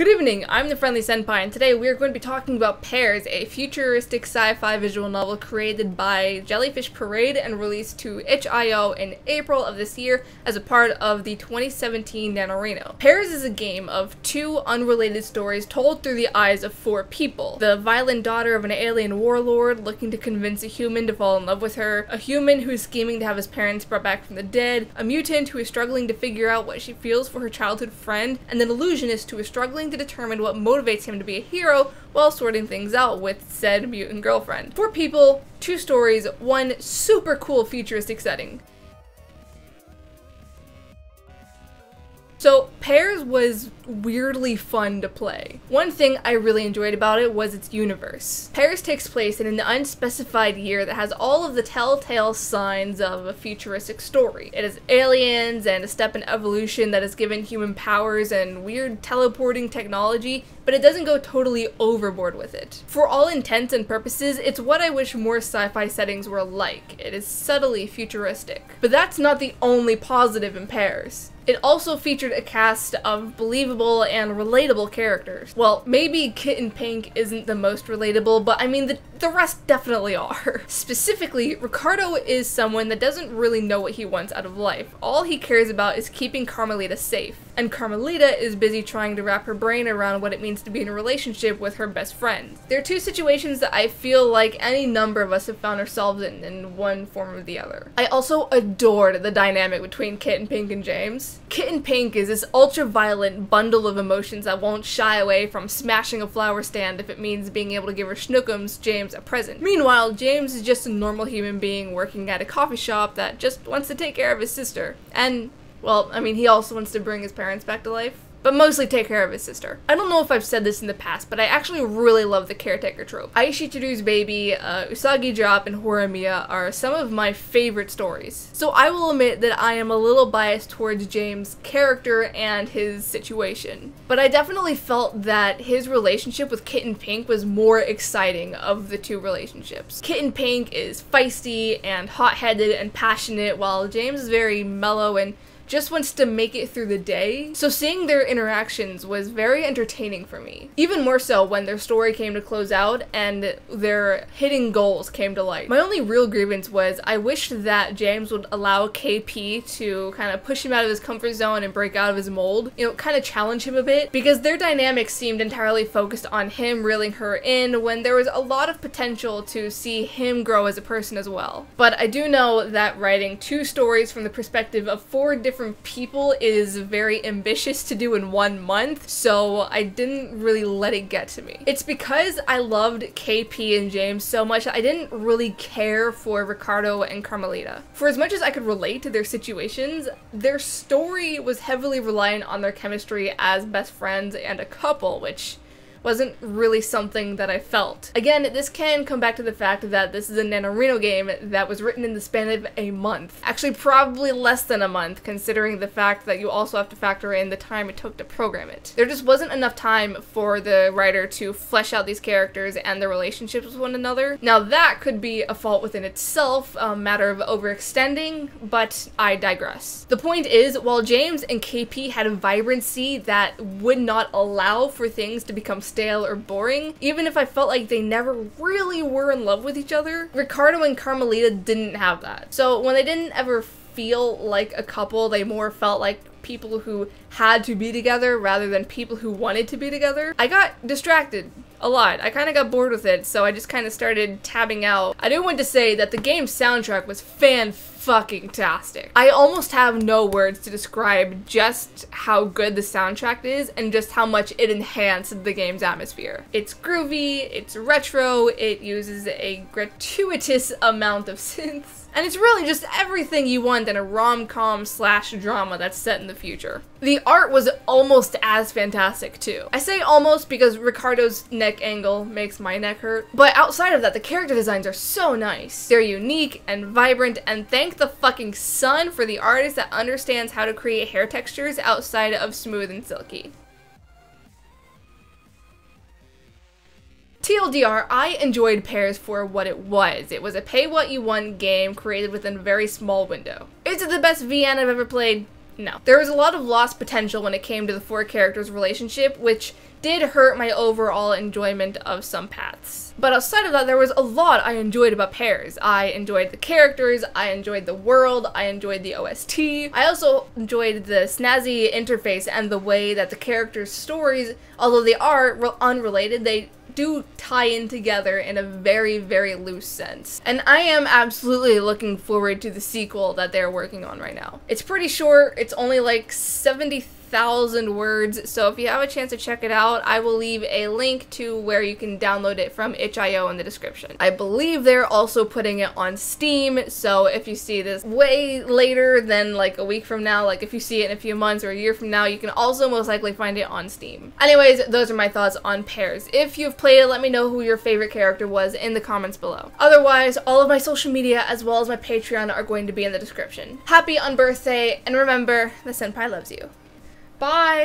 Good evening, I'm the Friendly Senpai, and today we are going to be talking about Pairs, a futuristic sci-fi visual novel created by Jellyfish Parade and released to itch.io in April of this year as a part of the 2017 NaNoWriMo. Pairs is a game of two unrelated stories told through the eyes of four people. The violent daughter of an alien warlord looking to convince a human to fall in love with her, a human who is scheming to have his parents brought back from the dead, a mutant who is struggling to figure out what she feels for her childhood friend, and an illusionist who is struggling to determine what motivates him to be a hero while sorting things out with said mutant girlfriend. Four people, two stories, one super cool futuristic setting. So, Pairs was weirdly fun to play. One thing I really enjoyed about it was its universe. Pairs takes place in an unspecified year that has all of the telltale signs of a futuristic story. It has aliens and a step in evolution that has given human powers and weird teleporting technology, but it doesn't go totally overboard with it. For all intents and purposes, it's what I wish more sci-fi settings were like. It is subtly futuristic. But that's not the only positive in Pairs. It also featured a cast of believable and relatable characters. Well, maybe Kitten Pink isn't the most relatable, but I mean the rest definitely are. Specifically, Ricardo is someone that doesn't really know what he wants out of life. All he cares about is keeping Carmelita safe, and Carmelita is busy trying to wrap her brain around what it means to be in a relationship with her best friend. There are two situations that I feel like any number of us have found ourselves in one form or the other. I also adored the dynamic between Kitten Pink and James. Kitten Pink is this ultra-violent bundle of emotions that won't shy away from smashing a flower stand if it means being able to give her schnookums, James, a present. Meanwhile, James is just a normal human being working at a coffee shop that just wants to take care of his sister. And, well, I mean, he also wants to bring his parents back to life, but mostly take care of his sister. I don't know if I've said this in the past, but I actually really love the caretaker trope. Aishi Chiru's Baby, Usagi Drop, and Horimiya are some of my favorite stories. So I will admit that I am a little biased towards James' character and his situation. But I definitely felt that his relationship with Kitten Pink was more exciting of the two relationships. Kitten Pink is feisty and hot-headed and passionate, while James is very mellow and just wants to make it through the day. So seeing their interactions was very entertaining for me. Even more so when their story came to close out and their hidden goals came to light. My only real grievance was I wished that James would allow KP to kind of push him out of his comfort zone and break out of his mold. You know, kind of challenge him a bit, because their dynamic seemed entirely focused on him reeling her in when there was a lot of potential to see him grow as a person as well. But I do know that writing two stories from the perspective of four different people is very ambitious to do in 1 month, so I didn't really let it get to me. It's because I loved KP and James so much I didn't really care for Ricardo and Carmelita. For as much as I could relate to their situations, their story was heavily reliant on their chemistry as best friends and a couple, which wasn't really something that I felt. Again, this can come back to the fact that this is a NaNoWriMo game that was written in the span of a month. Actually, probably less than a month, considering the fact that you also have to factor in the time it took to program it. There just wasn't enough time for the writer to flesh out these characters and their relationships with one another. Now that could be a fault within itself, a matter of overextending, but I digress. The point is, while James and KP had a vibrancy that would not allow for things to become stale or boring, even if I felt like they never really were in love with each other, Ricardo and Carmelita didn't have that. So when they didn't ever feel like a couple, they more felt like people who had to be together rather than people who wanted to be together. I got distracted a lot. I kind of got bored with it, so I just kind of started tabbing out. I do want to say that the game's soundtrack was fan-fucking-tastic. I almost have no words to describe just how good the soundtrack is and just how much it enhanced the game's atmosphere. It's groovy, it's retro, it uses a gratuitous amount of synths, and it's really just everything you want in a rom-com slash drama that's set in the future. The art was almost as fantastic too. I say almost because Ricardo's neck angle makes my neck hurt, but outside of that, the character designs are so nice. They're unique and vibrant, and thank the fucking sun for the artist that understands how to create hair textures outside of smooth and silky. TLDR, I enjoyed Pairs for what it was. It was a pay-what-you-want game created within a very small window. Is it the best VN I've ever played? No. There was a lot of lost potential when it came to the 4 characters' relationship, which did hurt my overall enjoyment of some paths. But outside of that, there was a lot I enjoyed about Pairs. I enjoyed the characters, I enjoyed the world, I enjoyed the OST. I also enjoyed the snazzy interface and the way that the characters' stories, although they are unrelated, they do tie in together in a very, very loose sense. And I am absolutely looking forward to the sequel that they're working on right now. It's pretty short, it's only like 70,000 words, so if you have a chance to check it out, I will leave a link to where you can download it from itch.io in the description. I believe they're also putting it on Steam, so if you see this way later than like a week from now, like if you see it in a few months or a year from now, you can also most likely find it on Steam. Anyways, those are my thoughts on Pairs. If you've played it, let me know who your favorite character was in the comments below. Otherwise, all of my social media as well as my Patreon are going to be in the description. Happy unbirthday, and remember, the senpai loves you. Bye!